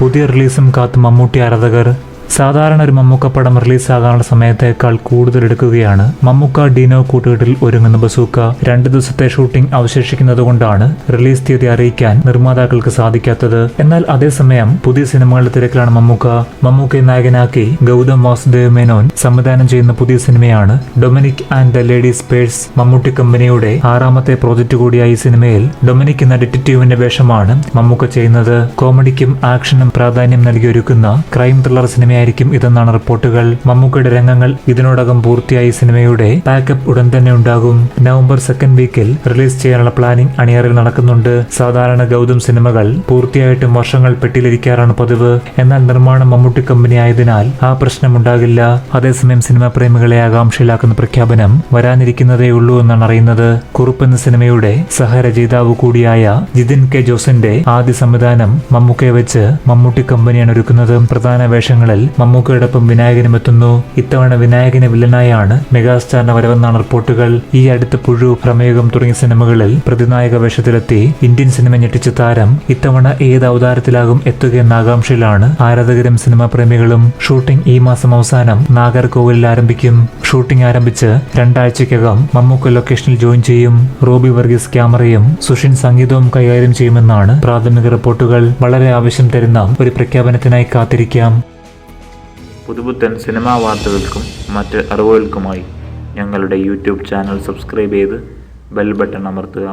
പുതിയ റിലീസും കാത്ത് മമ്മൂട്ടി ആരാധകർ. സാധാരണ ഒരു മമ്മൂക്ക പടം റിലീസാകാനുള്ള സമയത്തേക്കാൾ കൂടുതൽ എടുക്കുകയാണ് മമ്മൂക്ക ഡീനോ കൂട്ടുകെട്ടിൽ ഒരുങ്ങുന്ന ബസൂക്ക. 2 ദിവസത്തെ ഷൂട്ടിംഗ് അവശേഷിക്കുന്നതുകൊണ്ടാണ് റിലീസ് തീയതി അറിയിക്കാൻ നിർമ്മാതാക്കൾക്ക് സാധിക്കാത്തത്. എന്നാൽ അതേസമയം പുതിയ സിനിമകളുടെ തിരക്കിലാണ് മമ്മൂക്ക. മമ്മൂക്കയെ നായകനാക്കി ഗൗതം വാസുദേവ് മേനോൻ സംവിധാനം ചെയ്യുന്ന പുതിയ സിനിമയാണ് Dominic and the ladies purse. Mammootty കമ്പനിയുടെ 6ാമത്തെ പ്രോജക്റ്റ് കൂടിയായ ഈ സിനിമയിൽ ഡൊമിനിക് എന്ന ഡിറ്റക്റ്റീവിന്റെ വേഷമാണ് മമ്മൂക്ക ചെയ്യുന്നത്. കോമഡിക്കും ആക്ഷനും പ്രാധാന്യം നൽകിയൊരുക്കുന്ന ക്രൈം ത്രില്ലർ സിനിമ ായിരിക്കും ഇതെന്നാണ് റിപ്പോർട്ടുകൾ. മമ്മൂക്കയുടെ രംഗങ്ങൾ ഇതിനോടകം പൂർത്തിയായി സിനിമയുടെ പാക്കപ്പ് ഉടൻ തന്നെ ഉണ്ടാകും. നവംബർ 2nd വീക്കിൽ റിലീസ് ചെയ്യാനുള്ള പ്ലാനിംഗ് അണിയറയിൽ നടക്കുന്നുണ്ട്. സാധാരണ ഗൗതം സിനിമകൾ പൂർത്തിയായിട്ടും വർഷങ്ങൾ പെട്ടിയിലിരിക്കാറാണ് പതിവ്. എന്നാൽ നിർമ്മാണം മമ്മൂട്ടി കമ്പനി ആയതിനാൽ ആ പ്രശ്നമുണ്ടാകില്ല. അതേസമയം സിനിമാ പ്രേമികളെ ആകാംക്ഷയിലാക്കുന്ന പ്രഖ്യാപനം വരാനിരിക്കുന്നതേയുള്ളൂ എന്നാണ് അറിയുന്നത്. കുറുപ്പ് എന്ന സിനിമയുടെ സഹരചയിതാവ് കൂടിയായ ജിതിൻ കെ ജോസിന്റെ ആദ്യ സംവിധാനം മമ്മൂക്കയെ വെച്ച് മമ്മൂട്ടി കമ്പനിയാണ് ഒരുക്കുന്നത്. പ്രധാന വേഷങ്ങളിൽ മമ്മൂക്കയോടൊപ്പം വിനായകനും എത്തുന്നു. ഇത്തവണ വിനായകന് വില്ലനായാണ് മെഗാസ്റ്റാറിന്റെ വരവെന്നാണ് റിപ്പോർട്ടുകൾ. ഈ അടുത്ത് പുഴു, പ്രമേഹം തുടങ്ങിയ സിനിമകളിൽ പ്രതിനായക വേഷത്തിലെത്തി ഇന്ത്യൻ സിനിമ ഞെട്ടിച്ച താരം ഇത്തവണ ഏത് അവതാരത്തിലാകും എത്തുകയെന്ന ആകാംക്ഷയിലാണ് ആരാധകരും സിനിമാ പ്രേമികളും. ഷൂട്ടിംഗ് ഈ മാസം അവസാനം നാഗർകോവിലിൽ ആരംഭിക്കും. ഷൂട്ടിംഗ് ആരംഭിച്ച് 2 ആഴ്ചയ്ക്കകം മമ്മൂക്ക ലൊക്കേഷനിൽ ജോയിൻ ചെയ്യും. റോബി വർഗീസ് ക്യാമറയും സുഷിൻ സംഗീതവും കൈകാര്യം ചെയ്യുമെന്നാണ് പ്രാഥമിക റിപ്പോർട്ടുകൾ. വളരെ ആവശ്യം തരുന്ന ഒരു പ്രഖ്യാപനത്തിനായി കാത്തിരിക്കാം. പുതുപുത്തൻ സിനിമാ വാർത്തകൾക്കും മറ്റ് അറിവുകൾക്കുമായി ഞങ്ങളുടെ യൂട്യൂബ് ചാനൽ സബ്സ്ക്രൈബ് ചെയ്ത് ബെൽ ബട്ടൺ അമർത്തുക.